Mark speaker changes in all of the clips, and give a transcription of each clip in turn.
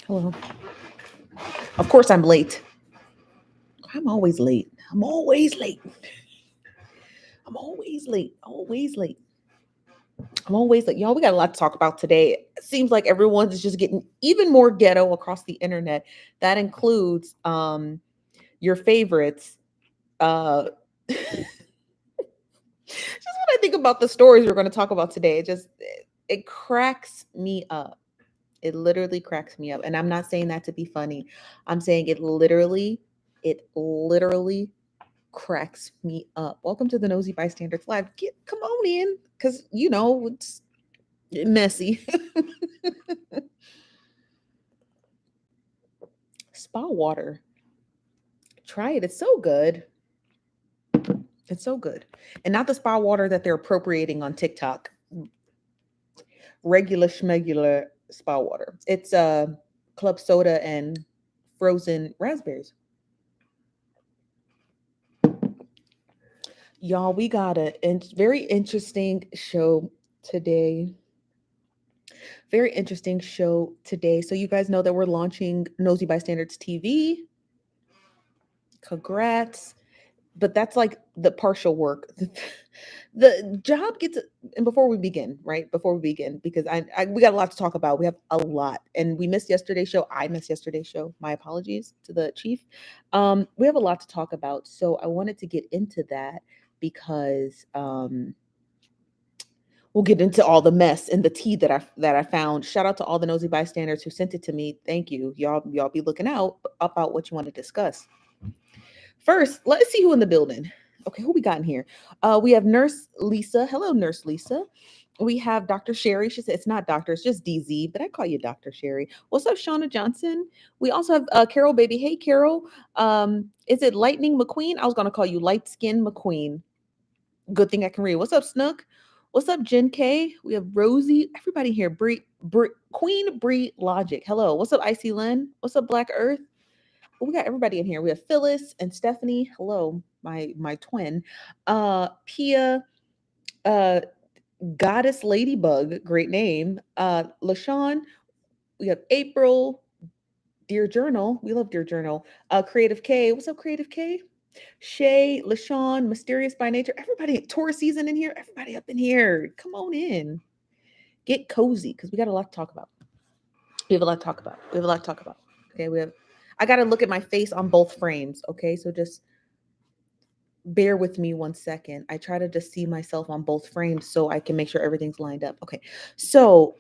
Speaker 1: Hello. Of course, I'm late. I'm always late. I'm always late. I'm always late. Always late. I'm always late. Y'all, we got a lot to talk about today. It seems like everyone's just getting even more ghetto across the internet. That includes your favorites. Just when I think about the stories we're going to talk about today, it cracks me up. It literally cracks me up. And I'm not saying that to be funny. I'm saying it literally cracks me up. Welcome to the Nosy Bystanders Live. Come on in, because it's messy. Spa water. Try it. It's so good. It's so good. And not the spa water that they're appropriating on TikTok. Regular schmegular spa water. It's club soda and frozen raspberries. Y'all, we got a very interesting show today. Very interesting show today. So you guys know that we're launching Nosy Bystanders TV. Congrats. But that's like the partial work. The job gets, and before we begin, right? Before we begin, because we got a lot to talk about. We have a lot, and we missed yesterday's show. I missed yesterday's show. My apologies to the chief. We have a lot to talk about, so I wanted to get into that because we'll get into all the mess and the tea that I found. Shout out to all the nosy bystanders who sent it to me. Thank you, y'all. Be looking out about what you want to discuss. First, let's see who in the building. Okay, who we got in here? We have Nurse Lisa. Hello, Nurse Lisa. We have Dr. Sherry. She said it's not doctor, it's just DZ, but I call you Dr. Sherry. What's up, Shauna Johnson? We also have Carol, baby. Hey, Carol. Is it Lightning McQueen? I was gonna call you Light Skin McQueen. Good thing I can read. What's up, Snook? What's up, Jen K? We have Rosie. Everybody here. Queen Bree Logic. Hello. What's up, Icy Lynn? What's up, Black Earth? Well, we got everybody in here. We have Phyllis and Stephanie. Hello, my twin. Pia, uh, Goddess Ladybug, great name. LaShawn. We have April, Dear Journal. We love Dear Journal. Creative K. What's up, Creative K? Shay, LaShawn, Mysterious by Nature. Everybody, Taurus season in here. Everybody up in here. Come on in. Get cozy because we got a lot to talk about. We have a lot to talk about. We have a lot to talk about. Okay, we have. I got to look at my face on both frames. Okay, so just bear with me 1 second. I try to just see myself on both frames so I can make sure everything's lined up. Okay, so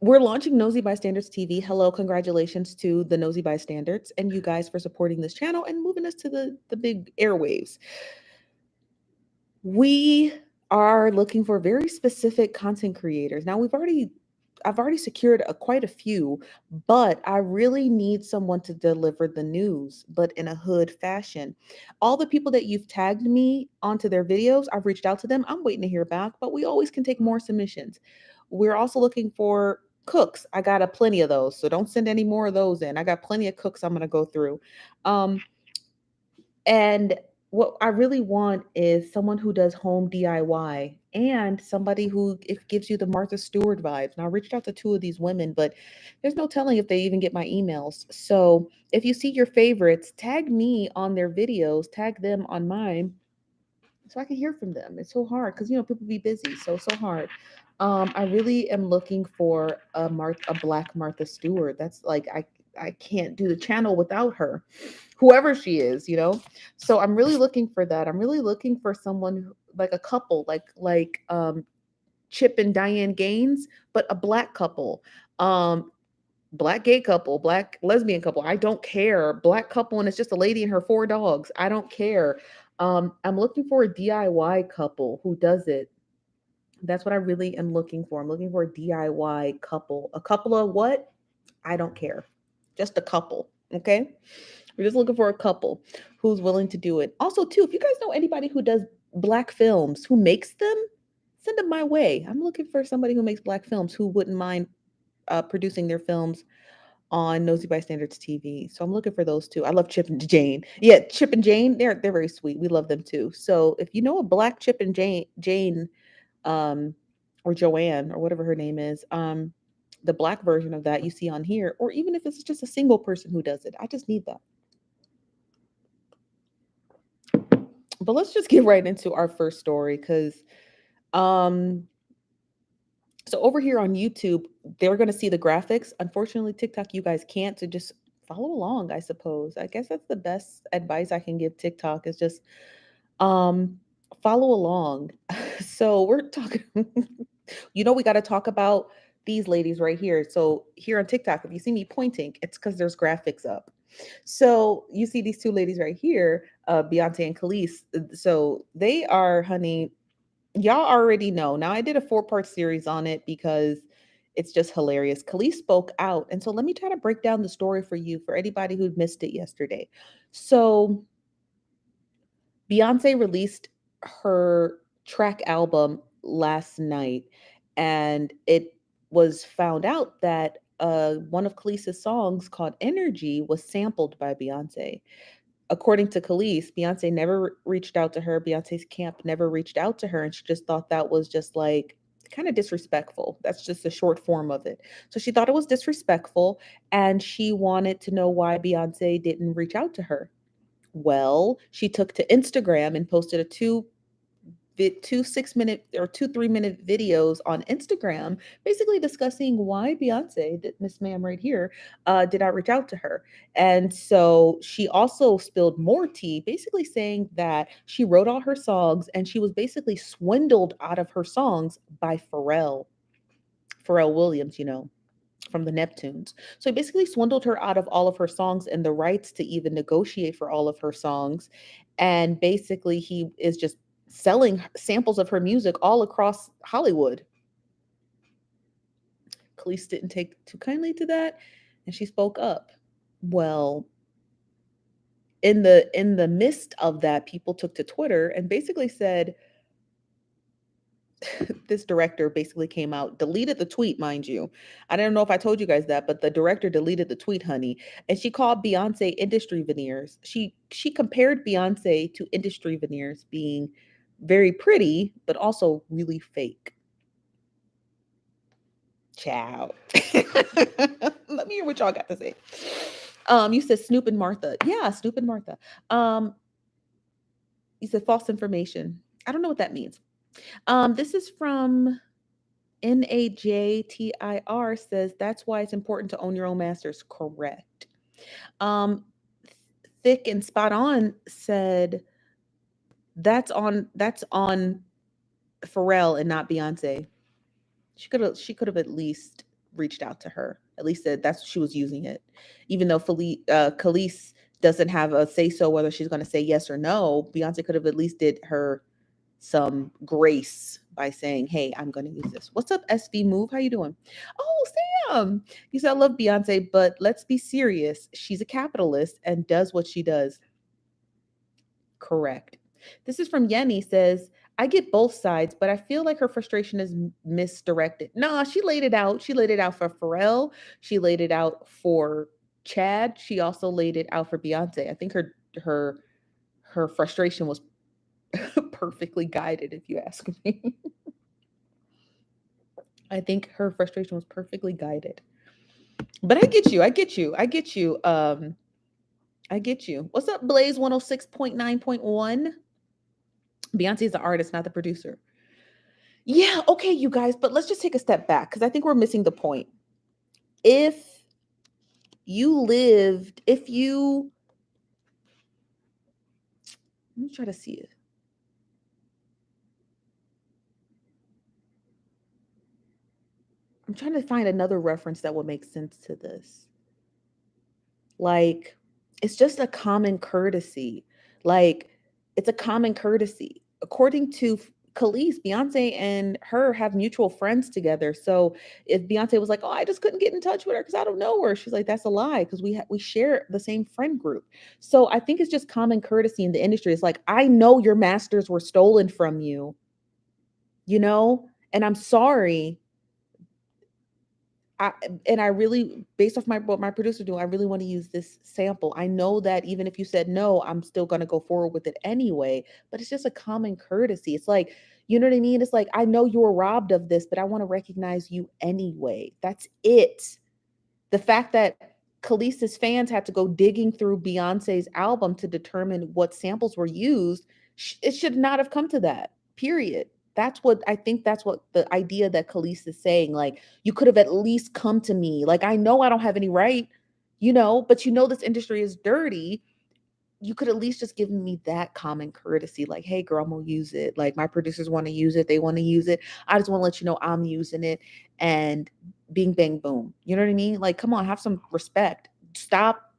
Speaker 1: we're launching Nosy Bystanders TV. Hello, congratulations to the Nosy Bystanders and you guys for supporting this channel and moving us to the big airwaves. We are looking for very specific content creators. Now I've already secured quite a few, but I really need someone to deliver the news, but in a hood fashion. All the people that you've tagged me onto their videos, I've reached out to them. I'm waiting to hear back, but we always can take more submissions. We're also looking for cooks. I got a plenty of those, so don't send any more of those in. I got plenty of cooks I'm going to go through. And what I really want is someone who does home DIY and somebody who it gives you the Martha Stewart vibes. Now I reached out to two of these women, but there's no telling if they even get my emails. So if you see your favorites, tag me on their videos, tag them on mine so I can hear from them. It's so hard because people be busy, so hard. I really am looking for a black Martha Stewart. That's like I can't do the channel without her, whoever she is. So I'm really looking for that. I'm really looking for someone like a couple, like Chip and Diane Gaines, but a black couple. Black gay couple, black lesbian couple. I don't care. Black couple, and it's just a lady and her four dogs. I don't care. I'm looking for a DIY couple who does it. That's what I really am looking for. I'm looking for a DIY couple. A couple of what? I don't care. Just a couple. Okay. We're just looking for a couple who's willing to do it. Also, too, if you guys know anybody who does black films, who makes them, send them my way. I'm looking for somebody who makes black films who wouldn't mind producing their films on Nosy Bystanders TV. So I'm looking for those two. I love Chip and Jane. Yeah, Chip and Jane, they're very sweet. We love them too. So if you know a black Chip and Jane, um, or Joanne or whatever her name is, the black version of that you see on here, or even if it's just a single person who does it. I just need that. But let's just get right into our first story because um so over here on YouTube, they're going to see the graphics. Unfortunately, TikTok, you guys can't. So just follow along, I suppose. I guess that's the best advice I can give TikTok is just um follow along. So we're talking we got to talk about these ladies right here. So here on TikTok, if you see me pointing, it's because there's graphics up. So you see these two ladies right here, Beyonce and Kelis. So they are, honey, y'all already know. Now I did a 4-part series on it because it's just hilarious. Kelis spoke out. And so let me try to break down the story for you, for anybody who missed it yesterday. So Beyonce released her track album last night, and it was found out that one of Kelis's songs called Energy was sampled by Beyonce. According to Kelis, Beyonce never reached out to her. Beyonce's camp never reached out to her, and she just thought that was just like kind of disrespectful. That's just the short form of it. So she thought it was disrespectful, and she wanted to know why Beyonce didn't reach out to her. Well, she took to Instagram and posted a two 6 minute or 2 3 minute videos on Instagram, basically discussing why Beyonce, Miss Ma'am right here, did not reach out to her. And so she also spilled more tea, basically saying that she wrote all her songs and she was basically swindled out of her songs by Pharrell Williams, from the Neptunes. So he basically swindled her out of all of her songs and the rights to even negotiate for all of her songs. And basically, he is just selling samples of her music all across Hollywood. Kelis didn't take too kindly to that, and she spoke up. Well, in the midst of that, people took to Twitter and basically said, this director basically came out, deleted the tweet, mind you. I don't know if I told you guys that, but the director deleted the tweet, honey. And she called Beyonce industry veneers. She compared Beyonce to industry veneers being very pretty, but also really fake. Ciao. Let me hear what y'all got to say. You said Snoop and Martha. Yeah, Snoop and Martha. You said false information. I don't know what that means. This is from NAJTIR says that's why it's important to own your own masters. Correct. Um, Thick and Spot On said that's on Pharrell and not Beyonce. She could have at least reached out to her. At least said that's she was using it, even though Kelis doesn't have a say so whether she's going to say yes or no. Beyonce could have at least did her some grace by saying, "Hey, I'm going to use this." What's up, SV Move? How you doing? Oh, Sam. You said I love Beyonce, but let's be serious. She's a capitalist and does what she does. Correct. This is from Yenny says, I get both sides, but I feel like her frustration is misdirected. Nah, she laid it out. She laid it out for Pharrell. She laid it out for Chad. She also laid it out for Beyonce. I think her frustration was perfectly guided, if you ask me. I think her frustration was perfectly guided. But I get you. I get you. I get you. I get you. What's up, Blaze 106.9.1? Beyonce is the artist, not the producer. Yeah, okay, you guys, but let's just take a step back because I think we're missing the point. If let me try to see it. I'm trying to find another reference that will make sense to this. Like, it's just a common courtesy. Like, it's a common courtesy. According to Kelis, Beyonce and her have mutual friends together. So if Beyonce was like, "Oh, I just couldn't get in touch with her because I don't know her," she's like, "That's a lie because we share the same friend group." So I think it's just common courtesy in the industry. It's like, I know your masters were stolen from you, and I'm sorry. I really, based off what my producer doing, I really want to use this sample. I know that even if you said no, I'm still going to go forward with it anyway, but it's just a common courtesy. It's like, You know what I mean? It's like, I know you were robbed of this, but I want to recognize you anyway. That's it. The fact that Kelis's fans had to go digging through Beyonce's album to determine what samples were used, it should not have come to that. Period. That's what I think. That's what the idea that Kelis is saying. Like, you could have at least come to me. Like, I know I don't have any right, but this industry is dirty. You could at least just give me that common courtesy. Like, hey, girl, I'm gonna use it. Like, my producers want to use it. They want to use it. I just want to let you know I'm using it. And bing, bang, boom. You know what I mean? Like, come on, have some respect. Stop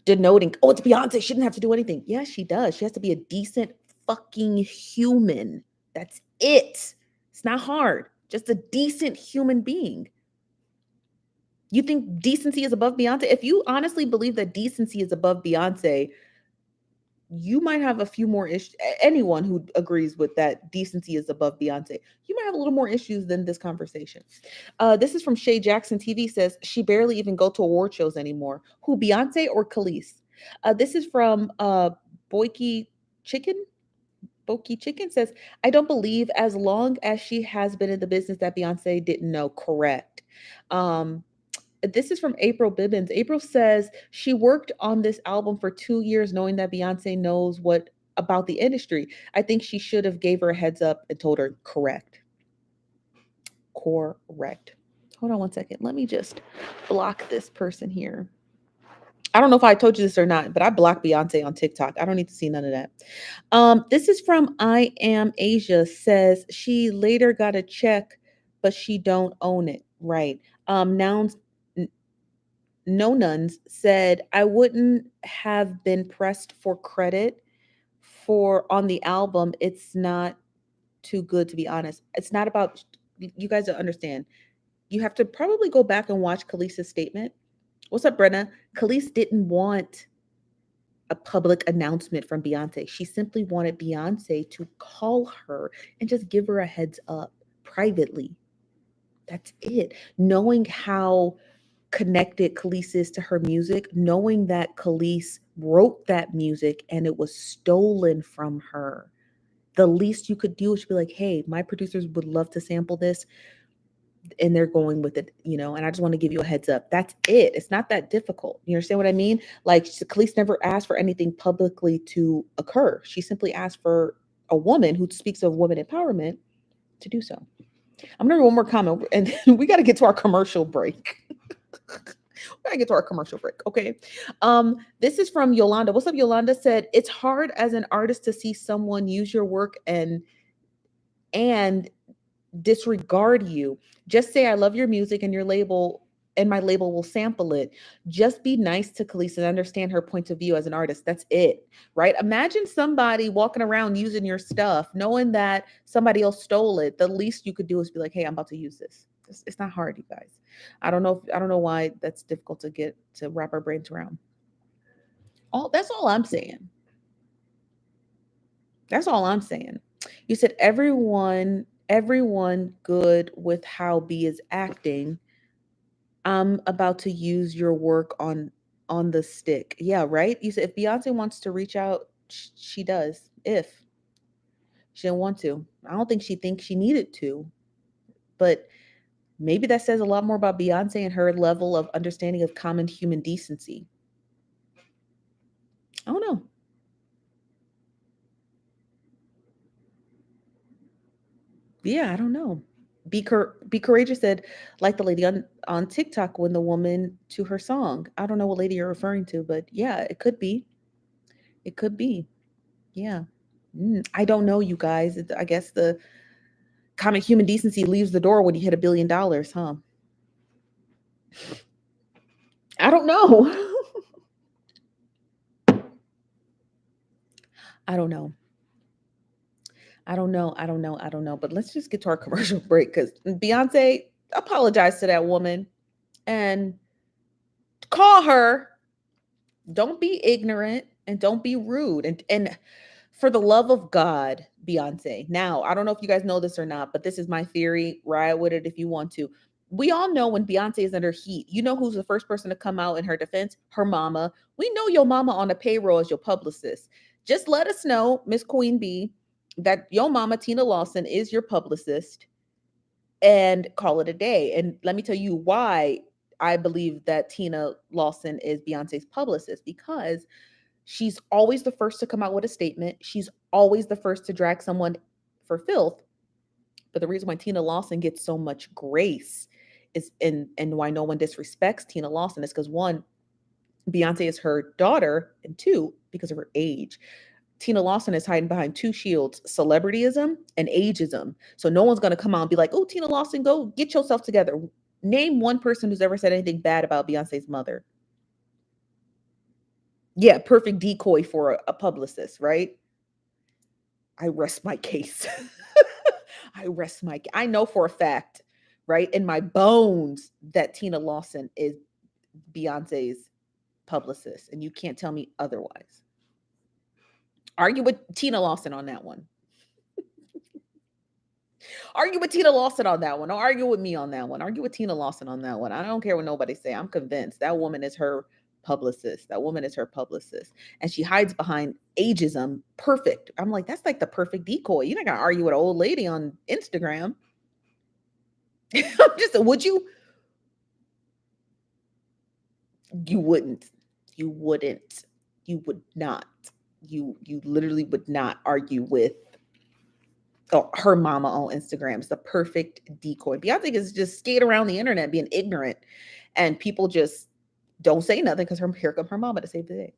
Speaker 1: denoting, oh, it's Beyonce. She shouldn't have to do anything. Yeah, she does. She has to be a decent fucking human. That's it. It's not hard. Just a decent human being. You think decency is above Beyonce? If you honestly believe that decency is above Beyonce, you might have a few more issues. Anyone who agrees with that decency is above Beyonce, you might have a little more issues than this conversation. This is from Shay Jackson TV, says she barely even go to award shows anymore. Who, Beyonce or Kelis? This is from Boyki Chicken. Boki Chicken says, I don't believe as long as she has been in the business that Beyonce didn't know. Correct. This is from April Bibbins. April says she worked on this album for 2 years knowing that Beyonce knows what about the industry. I think she should have gave her a heads up and told her correct. Correct. Hold on one second. Let me just block this person here. I don't know if I told you this or not, but I blocked Beyonce on TikTok. I don't need to see none of that. This is from I Am Asia, says she later got a check, but she don't own it. Right. Nouns No Nuns said, I wouldn't have been pressed for credit for on the album. It's not too good, to be honest. It's not about, you guys don't understand. You have to probably go back and watch Kelis's statement. What's up, Brenna? Kelis didn't want a public announcement from Beyonce. She simply wanted Beyonce to call her and just give her a heads up privately. That's it. Knowing how connected Kelis is to her music, knowing that Kelis wrote that music and it was stolen from her. The least you could do is be like, hey, my producers would love to sample this and they're going with it, and I just want to give you a heads up. That's it. It's not that difficult. You understand what I mean? Like, Kelis never asked for anything publicly to occur. She simply asked for a woman who speaks of women empowerment to do so. I'm gonna read one more comment and we got to get to our commercial break. We gotta get to our commercial break. Okay. This is from Yolanda. What's up, Yolanda? Said, it's hard as an artist to see someone use your work and disregard you. Just say, I love your music and your label, and my label will sample it. Just be nice to Kelis and understand her point of view as an artist. That's it, right? Imagine somebody walking around using your stuff, knowing that somebody else stole it. The least you could do is be like, hey, I'm about to use this. It's not hard, you guys. I don't know why that's difficult to wrap our brains around. That's all I'm saying. That's all I'm saying. You said everyone good with how B is acting. I'm about to use your work on the stick. Yeah, right? You said if Beyonce wants to reach out, she does. If she didn't want to. I don't think she thinks she needed to. But maybe that says a lot more about Beyonce and her level of understanding of common human decency. I don't know. Yeah, I don't know. Be Courageous said, like the lady on TikTok when the woman to her song. I don't know what lady you're referring to, but yeah, it could be. It could be. Yeah. I don't know, you guys. I guess the common human decency leaves the door when you hit $1 billion, huh? I don't know. I don't know. I don't know. But let's just get to our commercial break because Beyonce apologized to that woman and call her. Don't be ignorant and don't be rude. And for the love of God, Beyonce. Now, I don't know if you guys know this or not, but this is my theory. Riot with it if you want to. We all know when Beyonce is under heat, you know who's the first person to come out in her defense? Her mama. We know your mama on the payroll as your publicist. Just let us know, Miss Queen Bee, that your mama, Tina Lawson, is your publicist, and call it a day. And let me tell you why I believe that Tina Lawson is Beyonce's publicist, because she's always the first to come out with a statement. She's always the first to drag someone for filth. But the reason why Tina Lawson gets so much grace is, and why no one disrespects Tina Lawson, is because one, Beyonce is her daughter, and two, because of her age. Tina Lawson is hiding behind two shields: celebrityism and ageism. So no one's going to come out and be like, oh, Tina Lawson, go get yourself together. Name one person who's ever said anything bad about Beyonce's mother. Yeah, perfect decoy for a publicist, right? I rest my case. I know for a fact, right, in my bones, that Tina Lawson is Beyonce's publicist, and you can't tell me otherwise. Argue with Tina Lawson on that one. Argue with Tina Lawson on that one. Don't argue with me on that one. Argue with Tina Lawson on that one. I don't care what nobody say. I'm convinced that woman is her publicist. That woman is her publicist. And she hides behind ageism. Perfect. I'm like, that's like the perfect decoy. You're not gonna argue with an old lady on Instagram. Would you? You wouldn't. You wouldn't. You would not. You literally would not argue with her mama on Instagram. It's the perfect decoy. Beyonce is just skate around the internet being ignorant, and people just don't say nothing because here come her mama to save the day.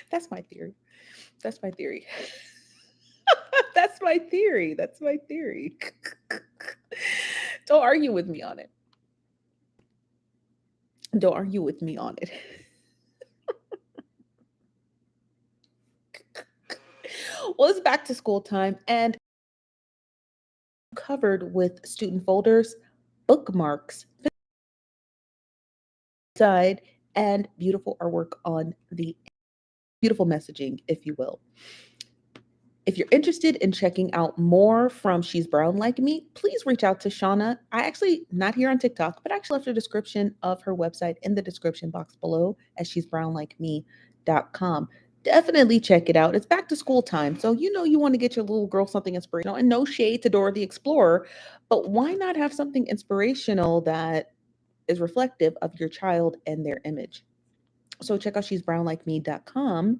Speaker 1: That's my theory. That's my theory. That's my theory. That's my theory. Don't argue with me on it. Don't argue with me on it. Well, it's back to school time, and covered with student folders, bookmarks, side, and beautiful artwork on the beautiful messaging, if you will. If you're interested in checking out more from She's Brown Like Me, please reach out to Shauna. I actually, not here on TikTok, but actually left a description of her website in the description box below at she'sbrownlikeme.com. Definitely check it out. It's back to school time. So, you want to get your little girl something inspirational, and no shade to Dora the Explorer, but why not have something inspirational that is reflective of your child and their image? So check out she'sbrownlikeme.com.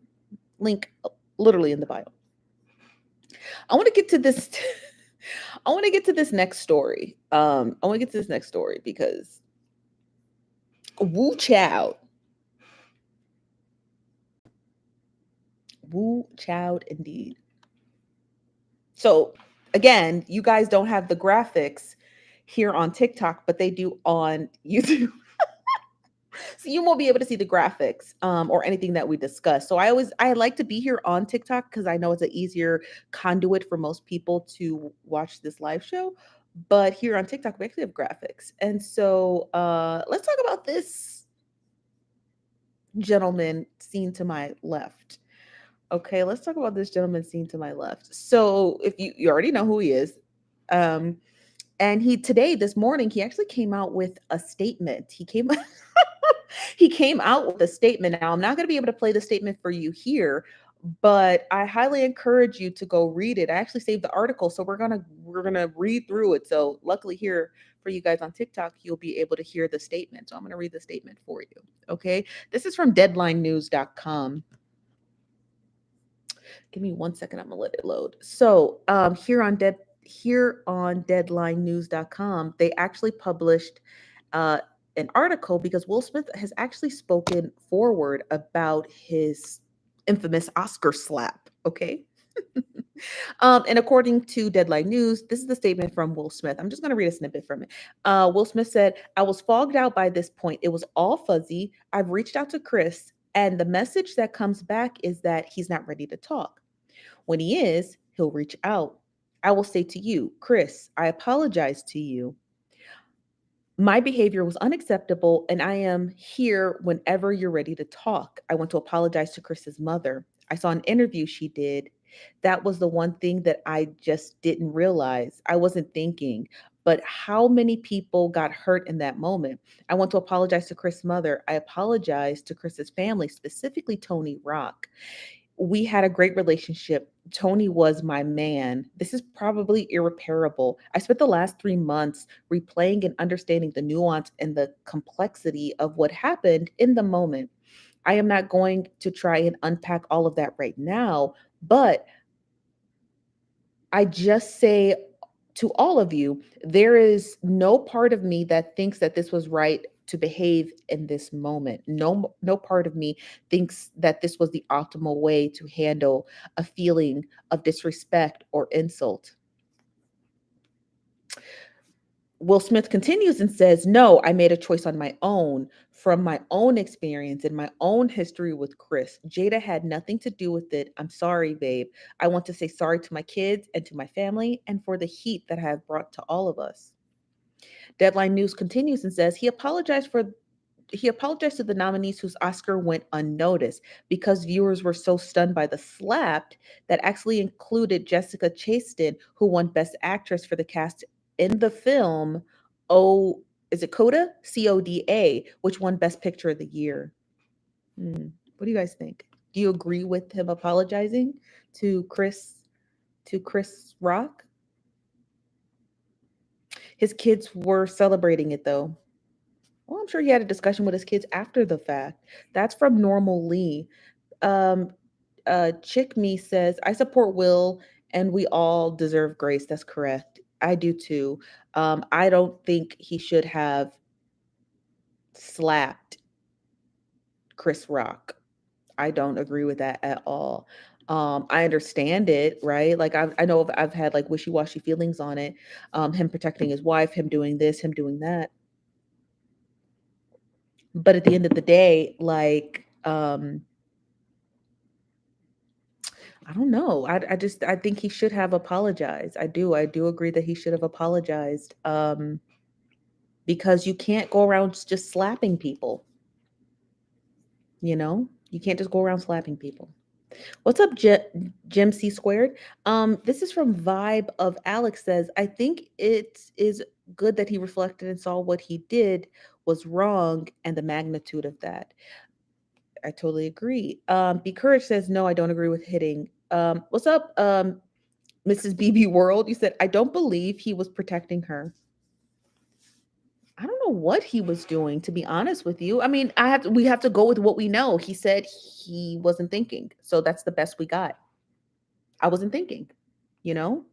Speaker 1: Link literally in the bio. I want to get to this. I want to get to this next story. I want to get to this next story because woo child. Woo child indeed. So again, you guys don't have the graphics here on TikTok, but they do on YouTube. So you won't be able to see the graphics or anything that we discuss. So I like to be here on TikTok because I know it's an easier conduit for most people to watch this live show. But here on TikTok, we actually have graphics. And so let's talk about this gentleman seen to my left. Okay, let's talk about this gentleman seen to my left. So if you already know who he is. And this morning, he actually came out with a statement. He came out with a statement. Now, I'm not going to be able to play the statement for you here, but I highly encourage you to go read it. I actually saved the article, so we're gonna read through it. So luckily here for you guys on TikTok, you'll be able to hear the statement. So I'm gonna read the statement for you. Okay, this is from deadlinenews.com. Give me 1 second. I'm gonna let it load. So here on deadlinenews.com, they actually published an article because Will Smith has actually spoken forward about his infamous Oscar slap. Okay. And according to Deadline News, this is the statement from Will Smith. I'm just going to read a snippet from it. Will Smith said, "I was fogged out by this point. It was all fuzzy. I've reached out to Chris, and the message that comes back is that he's not ready to talk. When he is, he'll reach out. I will say to you, Chris, I apologize to you. My behavior was unacceptable, and I am here whenever you're ready to talk. I want to apologize to Chris's mother. I saw an interview she did. That was the one thing that I just didn't realize. I wasn't thinking, but how many people got hurt in that moment? I want to apologize to Chris' mother. I apologize to Chris's family, specifically Tony Rock. We had a great relationship. Tony was my man. This is probably irreparable. I spent the last 3 months replaying and understanding the nuance and the complexity of what happened in the moment. I am not going to try and unpack all of that right now, but I just say to all of you, there is no part of me that thinks that this was right to behave in this moment. No part of me thinks that this was the optimal way to handle a feeling of disrespect or insult. Will Smith continues and says, "No, I made a choice on my own from my own experience and my own history with Chris. Jada had nothing to do with it. I'm sorry, babe. I want to say sorry to my kids and to my family and for the heat that I have brought to all of us." Deadline News continues and says, he apologized to the nominees whose Oscar went unnoticed because viewers were so stunned by the slapped that actually included Jessica Chastain, who won Best Actress for the cast in the film Oh, is it Coda? CODA, which won Best Picture of the Year. What do you guys think? Do you agree with him apologizing to Chris Rock? His kids were celebrating it though. Well, I'm sure he had a discussion with his kids after the fact. That's from Normal Lee. Um, Chick Me says, I support Will and we all deserve grace. That's correct. I do too. I don't think he should have slapped Chris Rock. I don't agree with that at all. I understand it, right? Like I know I've had like wishy-washy feelings on it. Him protecting his wife, him doing this, him doing that. But at the end of the day, like I don't know. I think he should have apologized. I do agree that he should have apologized. Because you can't go around just slapping people. You know, you can't just go around slapping people. What's up, Jim C Squared? This is from Vibe of Alex says, I think it is good that he reflected and saw what he did was wrong and the magnitude of that. I totally agree. Be Courage says, no, I don't agree with hitting. What's up, Mrs. BB World? You said, I don't believe he was protecting her. I don't know what he was doing, to be honest with you. I mean, we have to go with what we know. He said he wasn't thinking. So that's the best we got. I wasn't thinking, you know?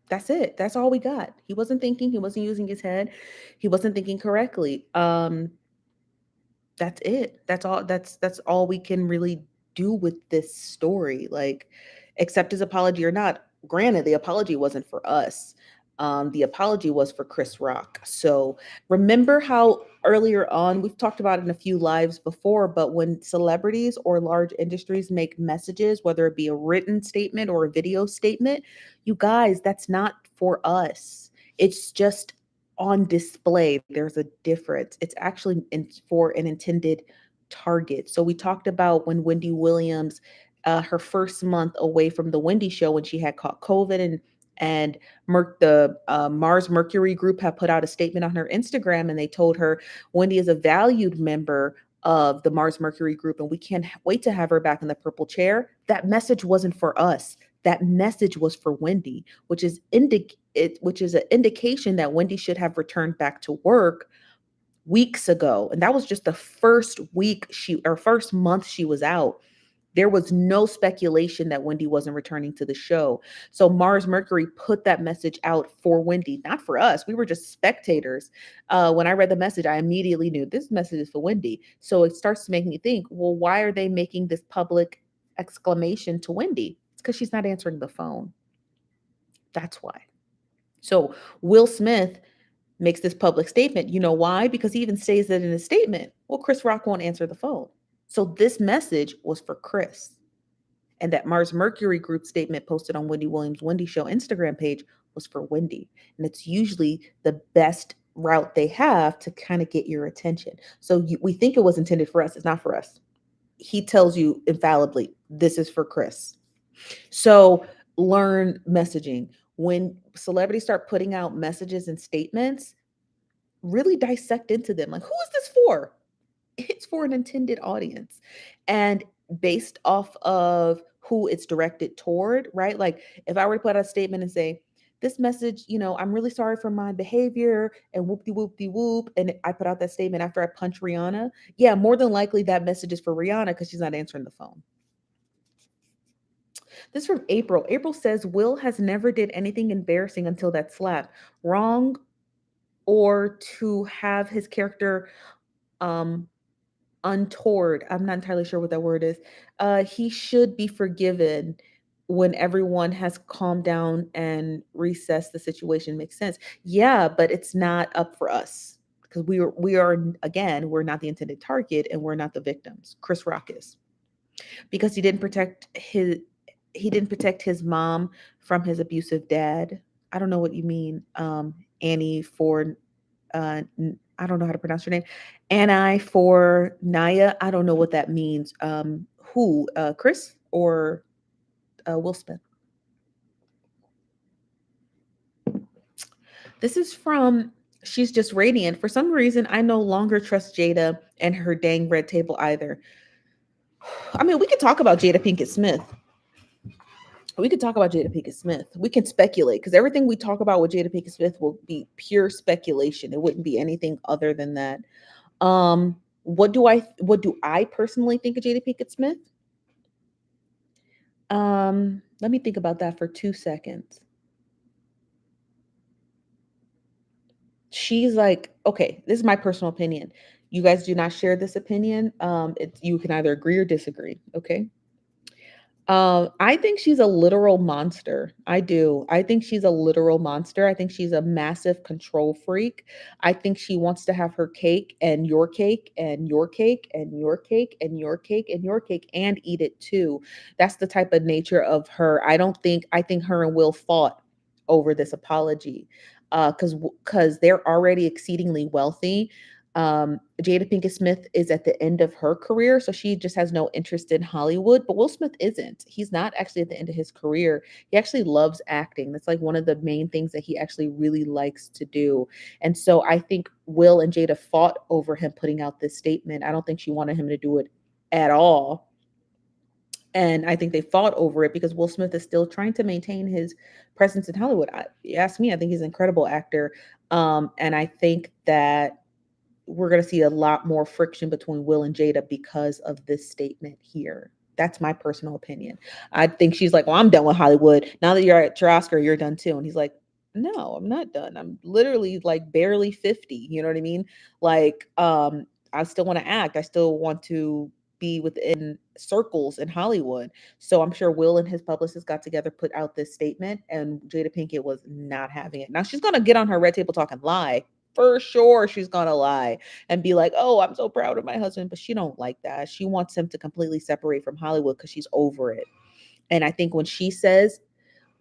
Speaker 1: That's it. That's all we got. He wasn't thinking, he wasn't using his head. He wasn't thinking correctly. That's it. That's all we can really do with this story. Like, accept his apology or not. Granted, the apology wasn't for us. The apology was for Chris Rock. So remember how earlier on we've talked about it in a few lives before, but when celebrities or large industries make messages, whether it be a written statement or a video statement, you guys, that's not for us. It's just on display. There's a difference. It's actually for an intended target. So we talked about when Wendy Williams, her first month away from the Wendy show, when she had caught COVID, and the Mars Mercury group had put out a statement on her Instagram, and they told her Wendy is a valued member of the Mars Mercury group, and we can't wait to have her back in the purple chair. That message wasn't for us. That message was for Wendy, which is an indication that Wendy should have returned back to work weeks ago. And that was just the first week first month she was out. There was no speculation that Wendy wasn't returning to the show. So Mars Mercury put that message out for Wendy, not for us. We were just spectators. When I read the message, I immediately knew this message is for Wendy. So it starts to make me think, well, why are they making this public exclamation to Wendy? It's because she's not answering the phone. That's why. So Will Smith makes this public statement. You know why? Because he even says that in his statement. Well, Chris Rock won't answer the phone. So this message was for Chris. And that Mars Mercury group statement posted on Wendy Williams' Wendy Show Instagram page was for Wendy. And it's usually the best route they have to kind of get your attention. So we think it was intended for us. It's not for us. He tells you infallibly, this is for Chris. So learn messaging. When celebrities start putting out messages and statements, really dissect into them. Like, who is this for? It's for an intended audience. And based off of who it's directed toward, right? Like, if I were to put out a statement and say, this message, I'm really sorry for my behavior and whoop de whoop de whoop. And I put out that statement after I punch Rihanna. Yeah, more than likely that message is for Rihanna because she's not answering the phone. This is from April. April says Will has never did anything embarrassing until that slap. Wrong, or to have his character um untoward. I'm not entirely sure what that word is. He should be forgiven when everyone has calmed down and recessed the situation. Makes sense. Yeah, but it's not up for us because we are again, we're not the intended target and we're not the victims. Chris Rock is, because he didn't protect his mom from his abusive dad. I don't know what you mean, Annie, for I don't know how to pronounce your name. Annie for Naya. I don't know what that means. Who? Chris or Will Smith? This is from She's Just Radiant. For some reason, I no longer trust Jada and her dang red table either. I mean, we could talk about Jada Pinkett Smith. We could talk about Jada Pinkett Smith. We can speculate because everything we talk about with Jada Pinkett Smith will be pure speculation. It wouldn't be anything other than that. What do I personally think of Jada Pinkett Smith? Let me think about that for 2 seconds. She's like, okay, this is my personal opinion. You guys do not share this opinion. You can either agree or disagree. Okay. I think she's a literal monster. I do. I think she's a literal monster. I think she's a massive control freak. I think she wants to have her cake and your cake and your cake and your cake and your cake and your cake and eat it too. That's the type of nature of her. I think her and Will fought over this apology. Because they're already exceedingly wealthy. Jada Pinkett Smith is at the end of her career, so she just has no interest in Hollywood. But Will Smith isn't. He's not actually at the end of his career. He actually loves acting. That's like one of the main things that he actually really likes to do. And so I think Will and Jada fought over him putting out this statement. I don't think she wanted him to do it at all. And I think they fought over it because Will Smith is still trying to maintain his presence in Hollywood. You ask me, I think he's an incredible actor. And I think that we're going to see a lot more friction between Will and Jada because of this statement here. That's my personal opinion. I think she's like, well, I'm done with Hollywood. Now that you're at your Oscar, you're done too. And he's like, no, I'm not done. I'm literally like barely 50. You know what I mean? Like, I still want to act. I still want to be within circles in Hollywood. So I'm sure Will and his publicist got together, put out this statement, and Jada Pinkett was not having it. Now she's gonna get on her red table talk and lie. For sure, she's gonna lie and be like, "Oh, I'm so proud of my husband," but she don't like that. She wants him to completely separate from Hollywood because she's over it. And I think when she says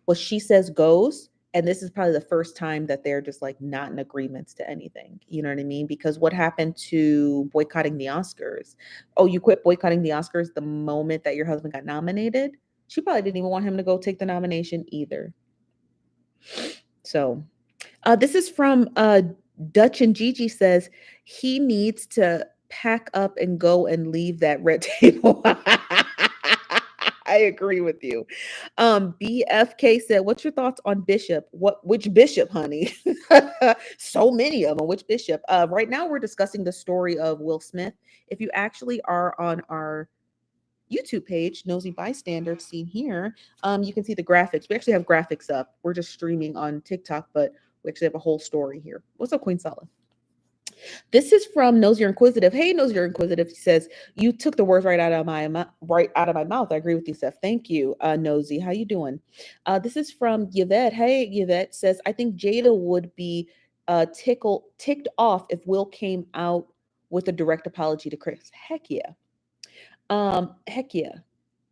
Speaker 1: what she says goes, and this is probably the first time that they're just like not in agreements to anything. You know what I mean? Because what happened to boycotting the Oscars? Oh, you quit boycotting the Oscars the moment that your husband got nominated? She probably didn't even want him to go take the nomination either. So this is from Dutch and Gigi says he needs to pack up and go and leave that red table. I agree with you. BFK said, "What's your thoughts on Bishop? Which Bishop, honey? So many of them. Which Bishop? Right now, we're discussing the story of Will Smith. If you actually are on our YouTube page, Nosy Bystander, seen here, you can see the graphics. We actually have graphics up. We're just streaming on TikTok, but we actually have a whole story here. What's up, Queen Sala? This is from Nosy Inquisitive. Hey, Nosy Inquisitive. He says, "You took the words right out of my mouth." I agree with you, Steph. Thank you, Nosy. How you doing? This is from Yvette. Hey, Yvette says, "I think Jada would be ticked off if Will came out with a direct apology to Chris." Heck yeah. Heck yeah.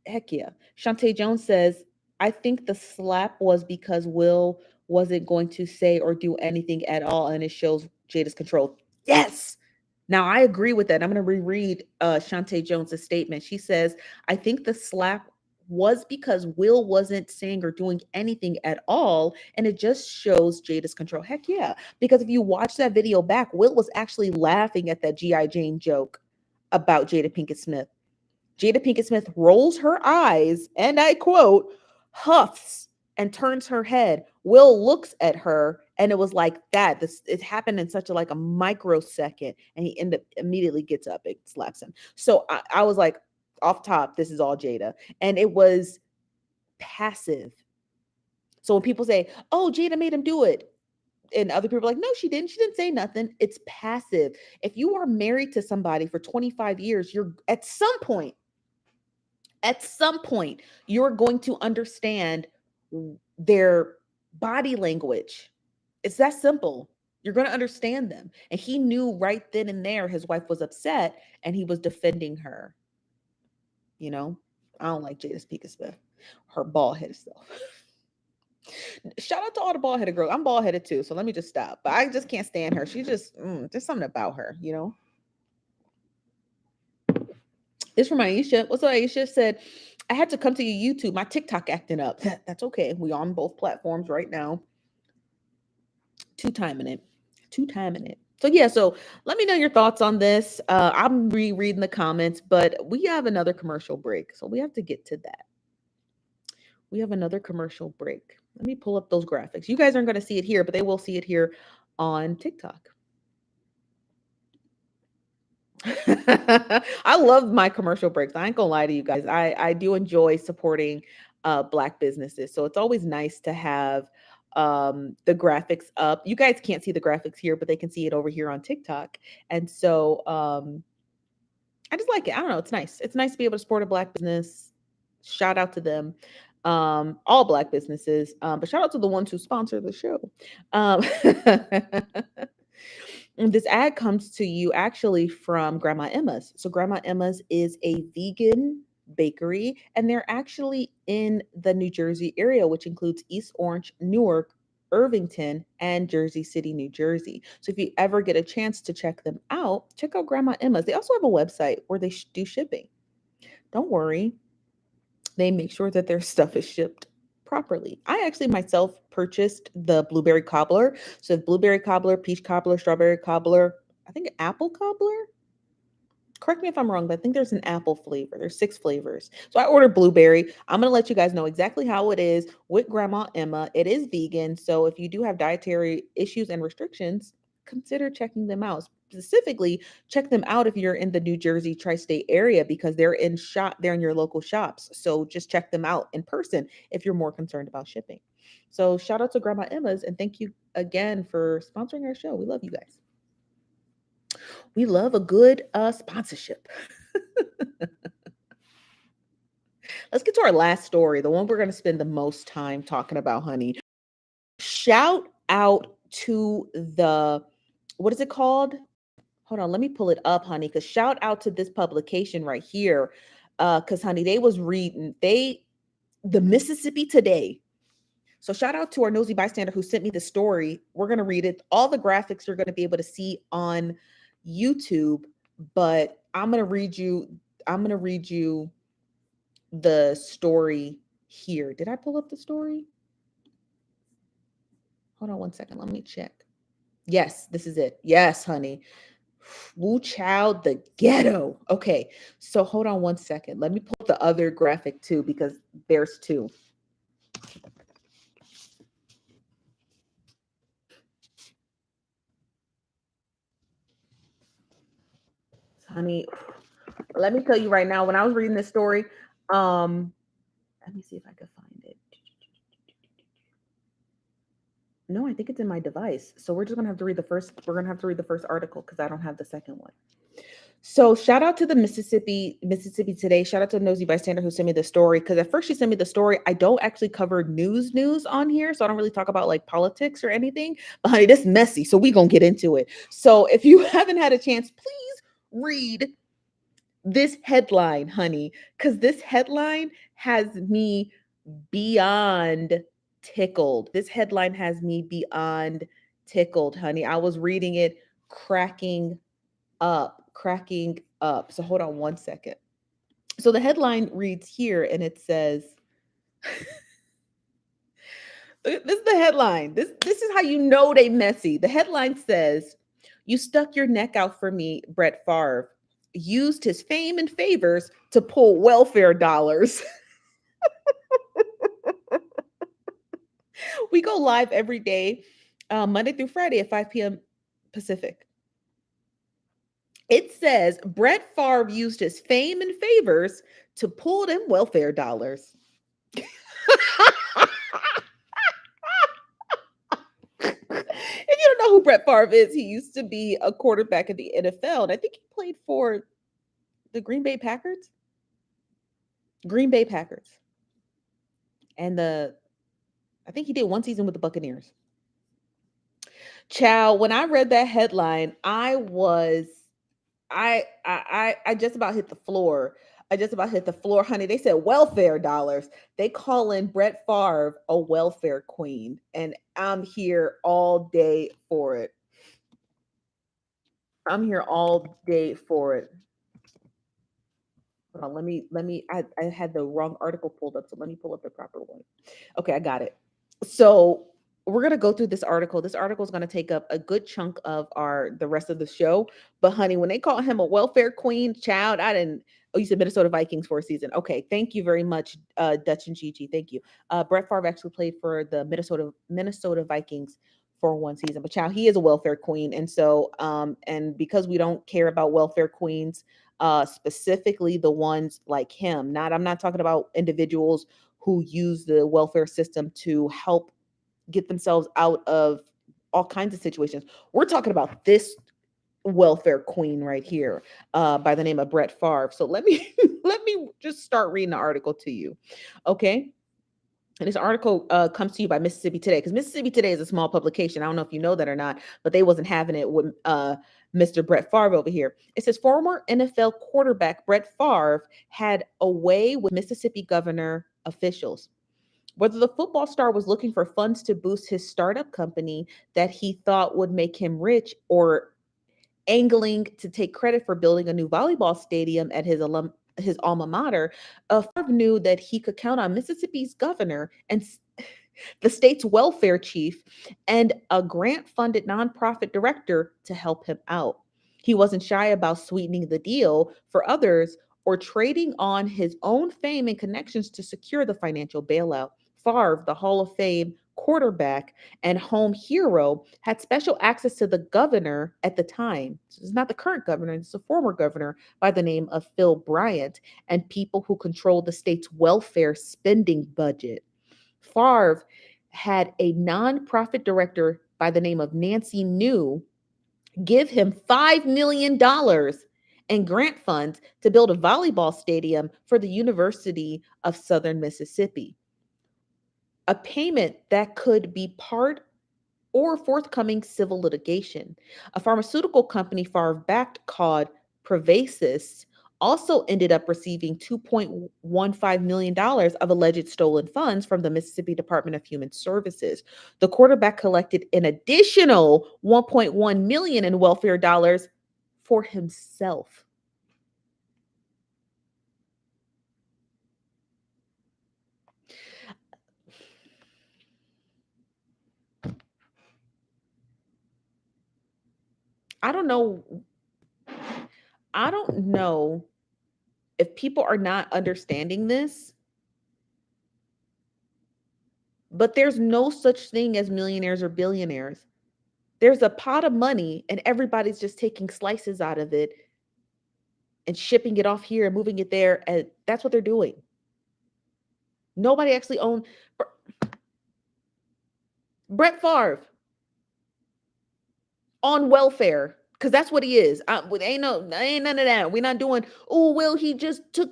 Speaker 1: Heck yeah. Shantae Jones says, "I think the slap was because Will wasn't going to say or do anything at all, and it shows Jada's control." Yes. Now I agree with that. I'm going to reread Shantae Jones's statement. She says, "I think the slap was because Will wasn't saying or doing anything at all. And it just shows Jada's control. Heck yeah. Because if you watch that video back, Will was actually laughing at that G.I. Jane joke about Jada Pinkett Smith. Jada Pinkett Smith rolls her eyes and I quote, huffs and turns her head. Will looks at her and it was like that. This it happened in such a like a microsecond, and he ended up immediately gets up and slaps him. So I was like, off top, this is all Jada. And it was passive. So when people say, oh, Jada made him do it, and other people are like, no, she didn't. She didn't say nothing. It's passive. If you are married to somebody for 25 years, you're at some point, you're going to understand their body language. It's that simple. You're going to understand them. And he knew right then and there his wife was upset and he was defending her. You know, I don't like Jada Pinkett Smith, her bald headed self. Shout out to all the bald headed girls. I'm bald headed too, so let me just stop. But I just can't stand her. She just, there's something about her, you know. It's from Aisha. What's up, Aisha? Said, I had to come to your YouTube. My TikTok acting up. That's okay. We on both platforms right now. Two timing it. So yeah, so let me know your thoughts on this. I'm rereading the comments, but we have another commercial break. So we have to get to that. We have another commercial break. Let me pull up those graphics. You guys aren't going to see it here, but they will see it here on TikTok. I love my commercial breaks. I ain't gonna lie to you guys. I do enjoy supporting Black businesses. So it's always nice to have the graphics up. You guys can't see the graphics here, but they can see it over here on TikTok. And so I just like it. I don't know. It's nice. It's nice to be able to support a Black business. Shout out to them. All Black businesses. But shout out to the ones who sponsor the show. And this ad comes to you actually from Grandma Emma's. So Grandma Emma's is a vegan bakery, and they're actually in the New Jersey area, which includes East Orange, Newark, Irvington, and Jersey City, New Jersey. So if you ever get a chance to check them out, check out Grandma Emma's. They also have a website where they do shipping. Don't worry, they make sure that their stuff is shipped properly. I actually myself purchased the blueberry cobbler. So blueberry cobbler, peach cobbler, strawberry cobbler, I think apple cobbler. Correct me if I'm wrong, but I think there's an apple flavor. There's 6 flavors. So I ordered blueberry. I'm going to let you guys know exactly how it is with Grandma Emma. It is vegan. So if you do have dietary issues and restrictions, consider checking them out. Specifically, check them out if you're in the New Jersey tri-state area because they're in your local shops. So just check them out in person if you're more concerned about shipping. So shout out to Grandma Emma's and thank you again for sponsoring our show. We love you guys. We love a good sponsorship. Let's get to our last story, the one we're going to spend the most time talking about, honey. Shout out to what is it called? Hold on, let me pull it up, honey, because shout out to this publication right here. Because, honey, they was reading, the Mississippi Today. So shout out to our nosy bystander who sent me the story. We're going to read it. All the graphics you're going to be able to see on YouTube, but I'm going to read you the story here. Did I pull up the story? Hold on one second. Let me check. Yes, this is it. Yes, honey. Woo child, the ghetto. Okay, so hold on one second. Let me pull up the other graphic too, because there's 2. Honey, let me tell you right now, when I was reading this story, let me see if I can find it. No, I think it's in my device. So we're just gonna have to read the first. We're gonna have to read the first article because I don't have the second one. So shout out to the Mississippi Today. Shout out to Nosy Bystander who sent me the story. Because at first she sent me the story. I don't actually cover news on here. So I don't really talk about like politics or anything. But honey, this messy. So we gonna get into it. So if you haven't had a chance, please read this headline, honey. Because this headline has me beyond tickled. This headline has me beyond tickled, honey. I was reading it, cracking up. So hold on one second. So the headline reads here, and it says, this is the headline. This is how you know they messy. The headline says, "You stuck your neck out for me, Brett Favre. Used his fame and favors to pull welfare dollars." We go live every day, Monday through Friday at 5 p.m. Pacific. It says Brett Favre used his fame and favors to pull them welfare dollars. If you don't know who Brett Favre is, he used to be a quarterback in the NFL, and I think he played for the Green Bay Packers. Green Bay Packers, and I think he did one season with the Buccaneers. Chow, when I read that headline, I just about hit the floor. I just about hit the floor, honey. They said welfare dollars. They call in Brett Favre a welfare queen, and I'm here all day for it. I'm here all day for it. Hold on, I had the wrong article pulled up, so let me pull up the proper one. Okay, I got it. So we're gonna go through this article. This article is gonna take up a good chunk of the rest of the show. But honey, when they call him a welfare queen, child, I didn't. Oh, you said Minnesota Vikings for a season. Okay, thank you very much, Dutch and Gigi. Thank you. Brett Favre actually played for the Minnesota Vikings for one season. But child, he is a welfare queen, and so and because we don't care about welfare queens, specifically the ones like him. I'm not talking about individuals who use the welfare system to help get themselves out of all kinds of situations. We're talking about this welfare queen right here, by the name of Brett Favre. So let me let me just start reading the article to you, okay? And this article comes to you by Mississippi Today, because Mississippi Today is a small publication. I don't know if you know that or not, but they wasn't having it with Mr. Brett Favre over here. It says former NFL quarterback Brett Favre had a way with Mississippi governor officials. Whether the football star was looking for funds to boost his startup company that he thought would make him rich, or angling to take credit for building a new volleyball stadium at his alma mater, Favre knew that he could count on Mississippi's governor and the state's welfare chief and a grant-funded nonprofit director to help him out. He wasn't shy about sweetening the deal for others or trading on his own fame and connections to secure the financial bailout. Favre, the Hall of Fame quarterback and home hero, had special access to the governor at the time. So it's not the current governor, it's a former governor by the name of Phil Bryant, and people who control the state's welfare spending budget. Favre had a nonprofit director by the name of Nancy New give him $5 million in grant funds to build a volleyball stadium for the University of Southern Mississippi. A payment that could be part or forthcoming civil litigation. A pharmaceutical company Favre backed called Prevacys also ended up receiving $2.15 million of alleged stolen funds from the Mississippi Department of Human Services. The quarterback collected an additional $1.1 million in welfare dollars for himself. I don't know. I don't know if people are not understanding this, but there's no such thing as millionaires or billionaires. There's a pot of money and everybody's just taking slices out of it and shipping it off here and moving it there. And that's what they're doing. Nobody actually owned Brett Favre on welfare, because that's what he is. Ain't none of that. We're not doing, oh, well, he just took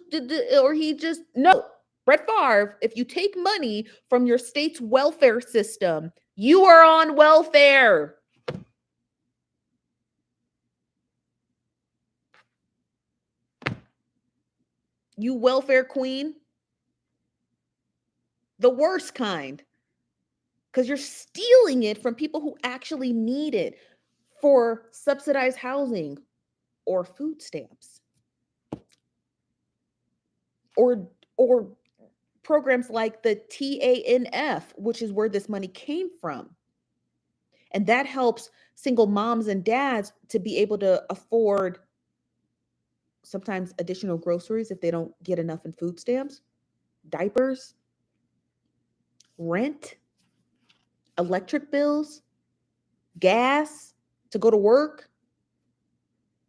Speaker 1: or he just, no. Brett Favre, if you take money from your state's welfare system, you are on welfare. You welfare queen. The worst kind. Because you're stealing it from people who actually need it for subsidized housing or food stamps. or programs like the TANF, which is where this money came from. And that helps single moms and dads to be able to afford sometimes additional groceries if they don't get enough in food stamps, diapers, rent, electric bills, gas to go to work,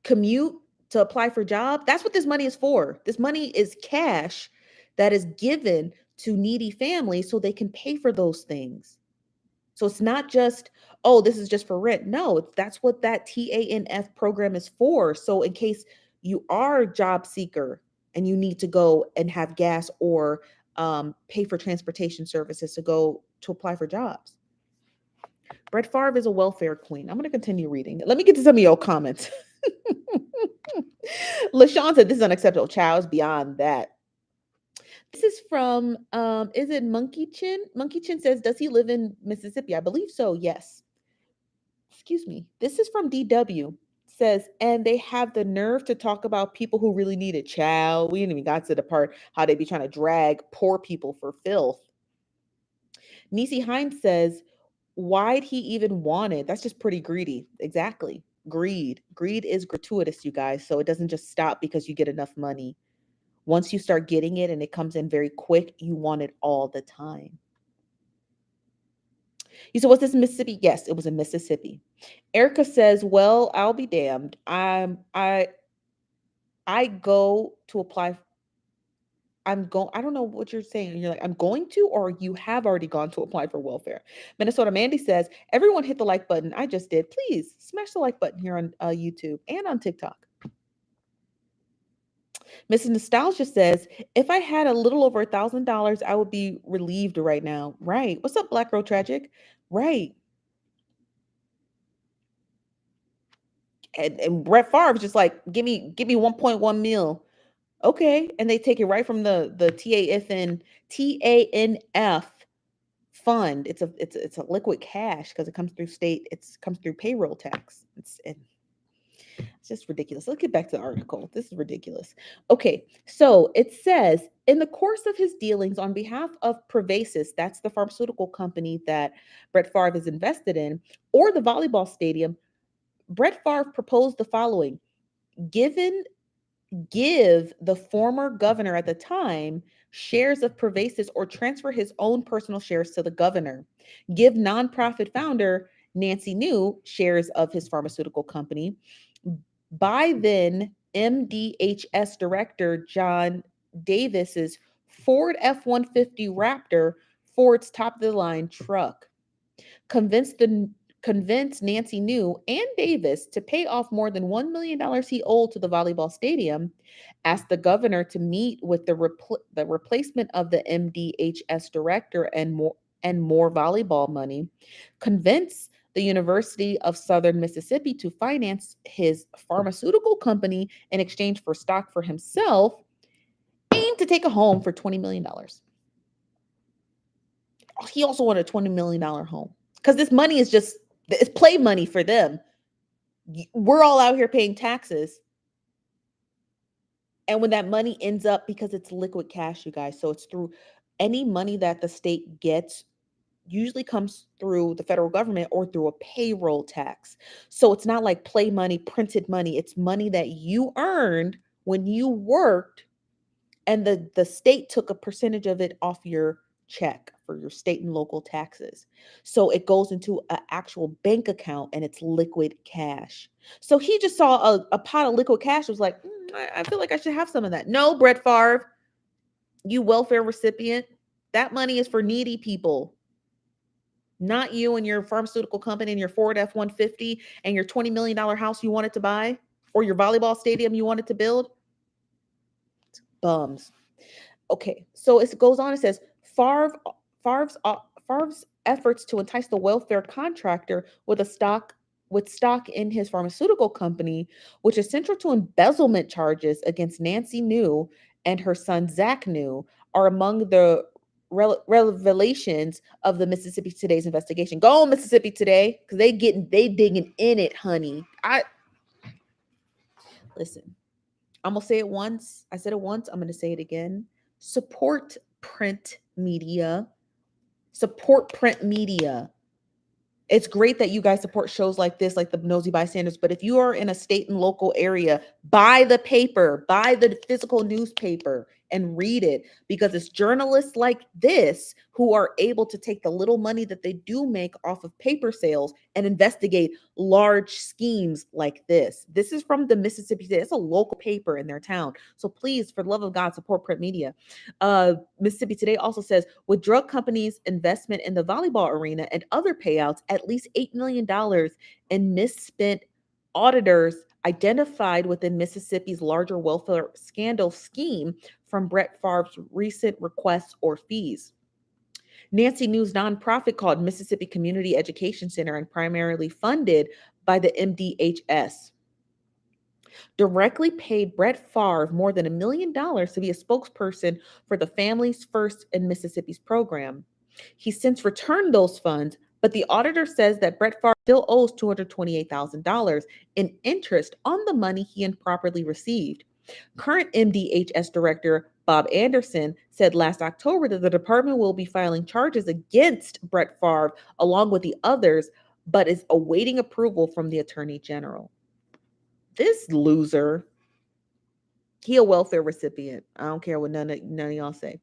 Speaker 1: commute to apply for job. That's what this money is for. This money is cash that is given to needy families so they can pay for those things. So it's not just, oh, this is just for rent. No, that's what that TANF program is for. So in case you are a job seeker and you need to go and have gas or pay for transportation services to go to apply for jobs. Brett Favre is a welfare queen. I'm going to continue reading. Let me get to some of your comments. LaShawn said, this is unacceptable. Child's beyond that. This is from, is it Monkey Chin? Monkey Chin says, does he live in Mississippi? I believe so, yes. Excuse me. This is from DW. Says, and they have the nerve to talk about people who really need a child. We didn't even got to the part how they be trying to drag poor people for filth. Nisi Hines says, why'd he even want it? That's just pretty greedy. Exactly. Greed. Greed is gratuitous, you guys. So it doesn't just stop because you get enough money. Once you start getting it and it comes in very quick, you want it all the time. You said, was this Mississippi? Yes, it was in Mississippi. Erica says, well, I'll be damned. I go to apply. I don't know what you're saying. You're like, I'm going to, or you have already gone to apply for welfare. Minnesota Mandy says, everyone hit the like button. I just did. Please smash the like button here on YouTube and on TikTok. Mrs. Nostalgia says, if I had a little over $1,000, I would be relieved right now. Right. What's up, Black Girl Tragic? Right. And Brett Favre's just like, give me 1.1 mil. Okay. And they take it right from the TANF fund. It's a liquid cash because it comes through comes through payroll tax. It's just ridiculous. Let's get back to the article. This is ridiculous. Okay, so it says, in the course of his dealings on behalf of Pervasis, that's the pharmaceutical company that Brett Favre is invested in, or the volleyball stadium, Brett Favre proposed the following: give the former governor at the time shares of Pervasis or transfer his own personal shares to the governor. Give nonprofit founder Nancy New shares of his pharmaceutical company. By then MDHS director John Davis's Ford F-150 Raptor, Ford's top-of-the-line truck. Convinced Nancy New and Davis to pay off more than $1 million he owed to the volleyball stadium, asked the governor to meet with the replacement of the MDHS director and more volleyball money, convinced the University of Southern Mississippi to finance his pharmaceutical company in exchange for stock for himself, aimed to take a home for $20 million. He also wanted a $20 million home because this money is it's play money for them. We're all out here paying taxes. And when that money ends up, because it's liquid cash, you guys, so it's through any money that the state gets usually comes through the federal government or through a payroll tax. So it's not like play money, printed money. It's money that you earned when you worked, and the state took a percentage of it off your check for your state and local taxes. So it goes into an actual bank account and it's liquid cash. So he just saw a pot of liquid cash, was like, I feel like I should have some of that. No, Brett Favre, you welfare recipient, that money is for needy people. Not you and your pharmaceutical company and your Ford F-150 and your $20 million house you wanted to buy, or your volleyball stadium you wanted to build. It's bums. Okay, so it goes on. It says, Favre's efforts to entice the welfare contractor with stock in his pharmaceutical company, which is central to embezzlement charges against Nancy New and her son Zach New, are among the revelations of the Mississippi Today's investigation. Go on, Mississippi Today, because they digging in it, honey. Listen. I'm going to say it once. I said it once. I'm going to say it again. Support print media. Support print media. It's great that you guys support shows like this, like the Nosy Bystanders. But if you are in a state and local area, buy the paper, buy the physical newspaper and read it, because it's journalists like this who are able to take the little money that they do make off of paper sales and investigate large schemes like this. This is from the Mississippi State. It's a local paper in their town. So please, for the love of God, support print media. Mississippi Today also says, with drug companies' investment in the volleyball arena and other payouts, at least $8 million in misspent, auditors identified within Mississippi's larger welfare scandal scheme from Brett Favre's recent requests or fees. Nancy New's nonprofit called Mississippi Community Education Center and primarily funded by the MDHS directly paid Brett Favre more than $1 million to be a spokesperson for the Families First in Mississippi's program. He's since returned those funds, but the auditor says that Brett Favre still owes $228,000 in interest on the money he improperly received. Current MDHS Director Bob Anderson said last October that the department will be filing charges against Brett Favre along with the others, but is awaiting approval from the Attorney General. This loser, he a welfare recipient. I don't care what none of y'all say.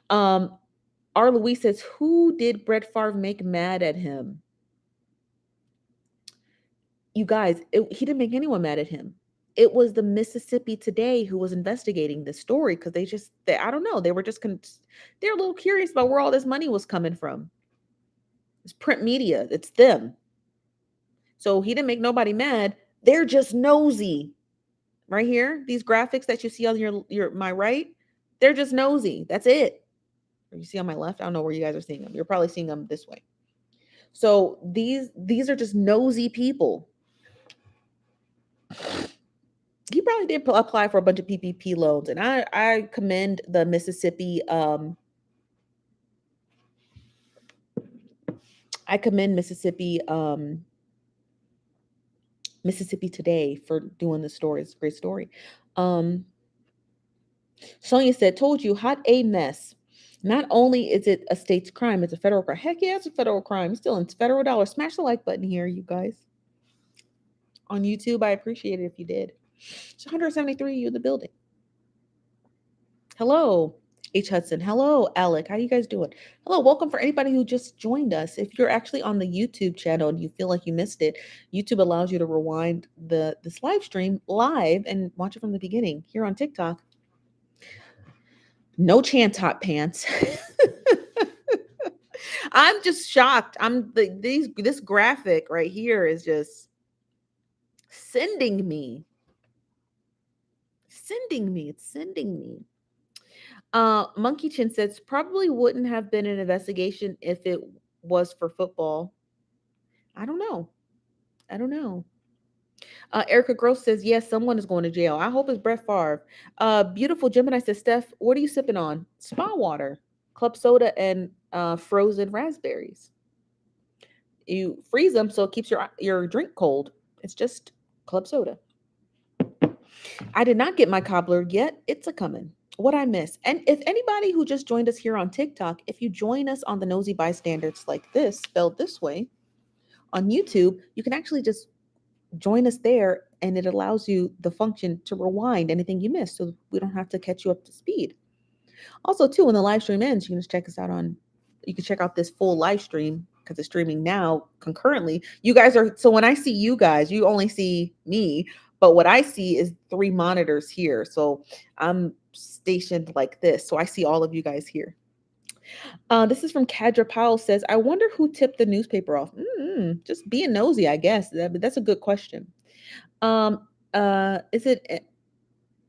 Speaker 1: R. Louise says, who did Brett Favre make mad at him? You guys, he didn't make anyone mad at him. It was the Mississippi Today who was investigating this story because I don't know, they were just they're a little curious about where all this money was coming from. It's print media. It's them. So he didn't make nobody mad. They're just nosy. Right here, these graphics that you see on your my right, they're just nosy. That's it. Or you see on my left, I don't know where you guys are seeing them. You're probably seeing them this way. So these are just nosy people. He probably did apply for a bunch of PPP loans, and I commend the Mississippi. I commend Mississippi. Mississippi Today for doing the story. It's a great story. Sonia said, told you, hot a mess. Not only is it a state's crime, it's a federal crime. Heck yeah, it's a federal crime. It's still in federal dollars. Smash the like button here, you guys. On YouTube, I appreciate it if you did. It's 173 of you in the building. Hello, H. Hudson. Hello, Alec. How you guys doing? Hello, welcome for anybody who just joined us. If you're actually on the YouTube channel and you feel like you missed it, YouTube allows you to rewind this live stream live and watch it from the beginning. Here on TikTok, no chance hot pants. I'm just shocked. This graphic right here is just sending me. It's sending me. Monkey Chin says probably wouldn't have been an investigation if it was for football. I don't know. Erica Gross says, yes, someone is going to jail. I hope it's Brett Favre. Beautiful Gemini says, Steph, what are you sipping on? Spa water, club soda, and frozen raspberries. You freeze them so it keeps your drink cold. It's just club soda. I did not get my cobbler yet. It's a coming. What I miss. And if anybody who just joined us here on TikTok, if you join us on the Nosy Bystanders like this, spelled this way, on YouTube, you can actually just join us there, and it allows you the function to rewind anything you missed, so we don't have to catch you up to speed. Also, too, when the live stream ends, you can just check us out you can check out this full live stream because it's streaming now concurrently. So when I see you guys, you only see me, but what I see is 3 monitors here. So I'm stationed like this. So I see all of you guys here. This is from Kadra Powell says, I wonder who tipped the newspaper off. Just being nosy, I guess. That's a good question. Is it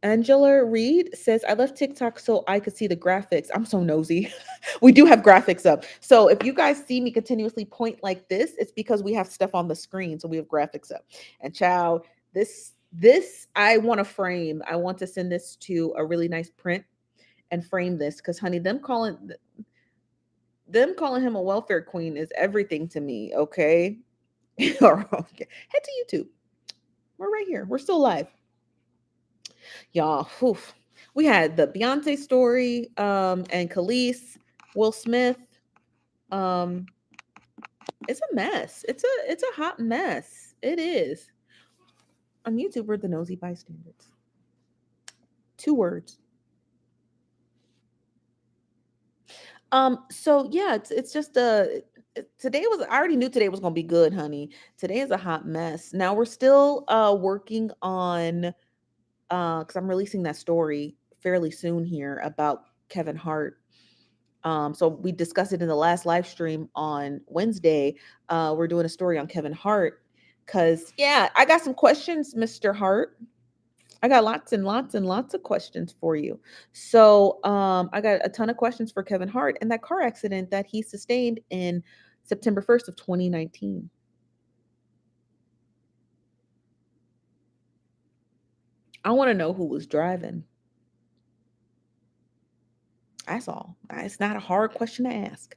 Speaker 1: Angela Reed says, I left TikTok so I could see the graphics. I'm so nosy. We do have graphics up. So if you guys see me continuously point like this, it's because we have stuff on the screen. So we have graphics up. And child, this I want to frame. I want to send this to a really nice print and frame this, because honey, them calling him a welfare queen is everything to me. Okay. Okay. Head to YouTube. We're right here. We're still live. Y'all, whew. We had the Beyonce story, and Kelis, Will Smith. Um, it's a mess. It's a hot mess. It is. On YouTube, we're the nosy bystanders. 2 words. So yeah, it's just today was I already knew today was gonna be good, honey. Today is a hot mess. Now we're still working on because I'm releasing that story fairly soon here about Kevin Hart. So we discussed it in the last live stream on Wednesday. We're doing a story on Kevin Hart because yeah, I got some questions, Mr. Hart. I got lots and lots and lots of questions for you. So I got a ton of questions for Kevin Hart and that car accident that he sustained in September 1st of 2019. I want to know who was driving. That's all. It's not a hard question to ask.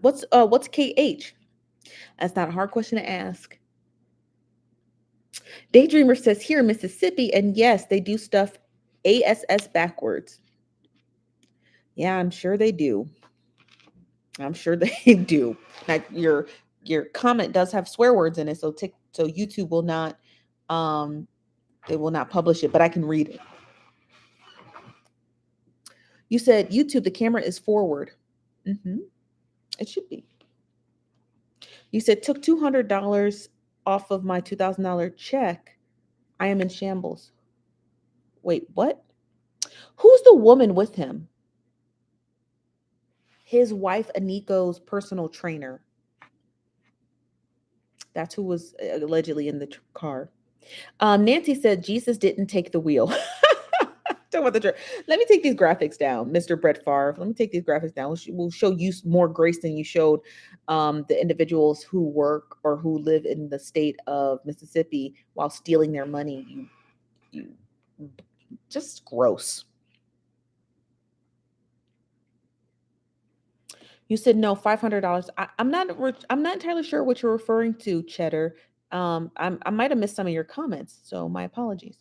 Speaker 1: What's KH? That's not a hard question to ask. Daydreamer says here in Mississippi, and yes, they do stuff ASS backwards. Yeah, I'm sure they do. I'm sure they do. Now your comment does have swear words in it, so so YouTube will not they will not publish it, but I can read it. You said YouTube, the camera is forward. It should be. You said took $200 off of my $2,000 check. I am in shambles. Wait, what? Who's the woman with him? His wife, Aniko's personal trainer. That's who was allegedly in the car. Nancy said Jesus didn't take the wheel. Talk about the Let me take these graphics down, Mr. Brett Favre. Let me take these graphics down. We'll show you more grace than you showed the individuals who work or who live in the state of Mississippi while stealing their money. You just gross. You said no, $500. I'm not entirely sure what you're referring to, Cheddar. I might have missed some of your comments, so my apologies.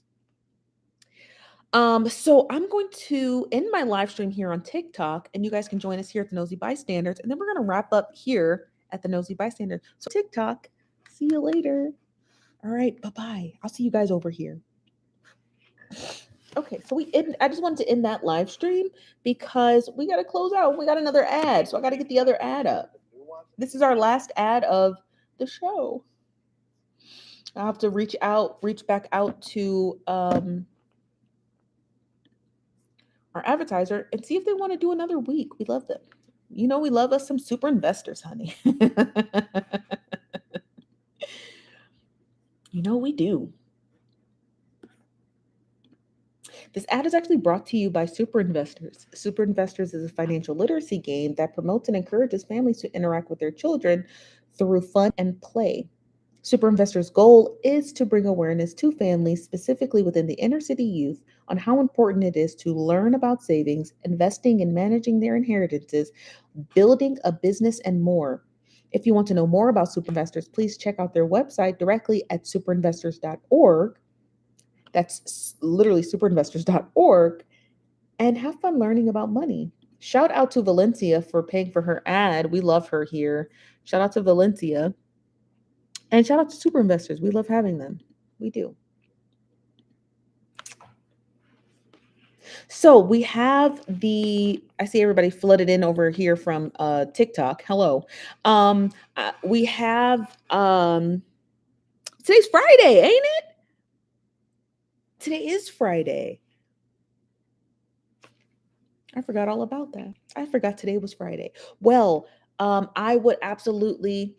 Speaker 1: So I'm going to end my live stream here on TikTok, and you guys can join us here at the Nosy Bystanders, and then we're gonna wrap up here at the Nosy Bystanders. So TikTok, see you later. All right, bye-bye. I'll see you guys over here. Okay, so I just wanted to end that live stream because we got to close out. We got another ad, so I got to get the other ad up. This is our last ad of the show. I'll have to reach back out to our advertiser and see if they want to do another week. We love them. You know, we love us some super investors, honey. You know, we do. This ad is actually brought to you by Super Investors. Super Investors is a financial literacy game that promotes and encourages families to interact with their children through fun and play. Super Investors' goal is to bring awareness to families, specifically within the inner city youth, on how important it is to learn about savings, investing and managing their inheritances, building a business, and more. If you want to know more about Super Investors, please check out their website directly at superinvestors.org. That's literally superinvestors.org, and have fun learning about money. Shout out to Valencia for paying for her ad. We love her here. Shout out to Valencia. And shout out to Super Investors. We love having them. We do. So we have I see everybody flooded in over here from TikTok. Hello. We have today's Friday, ain't it? Today is Friday. I forgot all about that. I forgot today was Friday. Well, I would absolutely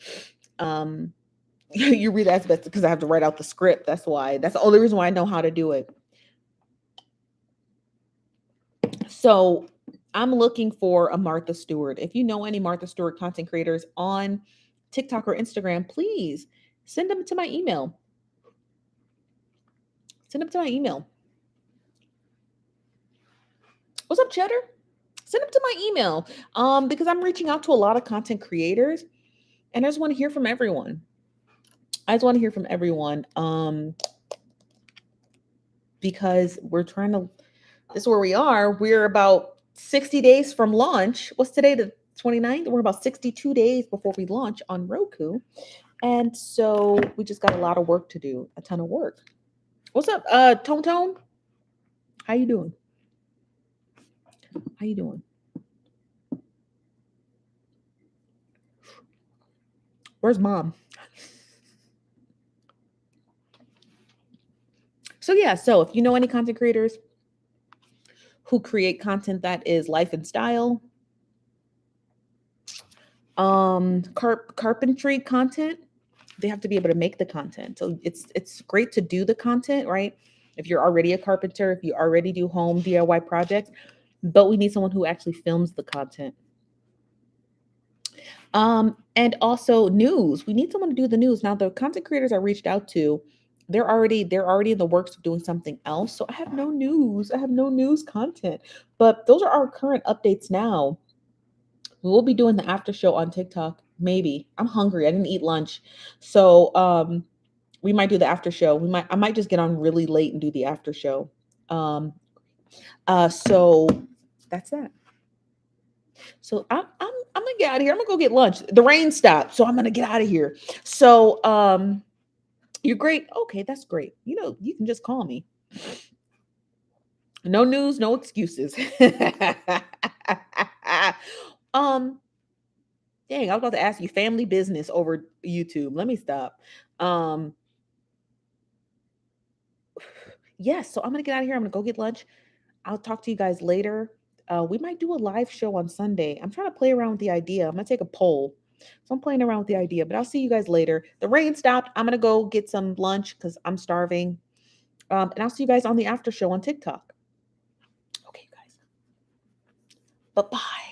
Speaker 1: you read that's best because I have to write out the script. That's why. That's the only reason why I know how to do it. So I'm looking for a Martha Stewart. If you know any Martha Stewart content creators on TikTok or Instagram, please send them to my email. Send them to my email. What's up, Cheddar? Send them to my email because I'm reaching out to a lot of content creators and I just want to hear from everyone. because this is where we are. We're about 60 days from launch. What's today, the 29th? We're about 62 days before we launch on Roku. And so we just got a lot of work to do, a ton of work. What's up, Tone Tone? How you doing? How you doing? Where's mom? So yeah, so if you know any content creators who create content that is life and style, carpentry content, they have to be able to make the content. So it's great to do the content, right? If you're already a carpenter, if you already do home DIY projects, but we need someone who actually films the content. And also news. We need someone to do the news. Now, the content creators I reached out to, they're already in the works of doing something else. So I have no news. I have no news content. But those are our current updates now. We'll be doing the after show on TikTok. Maybe. I'm hungry. I didn't eat lunch. So we might do the after show. I might just get on really late and do the after show. So that's that. So I'm gonna get out of here. I'm gonna go get lunch. The rain stopped, so I'm gonna get out of here. So you're great. Okay, that's great. You know, you can just call me. No news, no excuses. um, dang, I was about to ask you family business over YouTube. Let me stop. Yes, so I'm gonna get out of here. I'm gonna go get lunch. I'll talk to you guys later. We might do a live show on Sunday. I'm trying to play around with the idea. I'm gonna take a poll. So I'm playing around with the idea, but I'll see you guys later. The rain stopped. I'm gonna go get some lunch because I'm starving. And I'll see you guys on the after show on TikTok. Okay, guys. Bye-bye.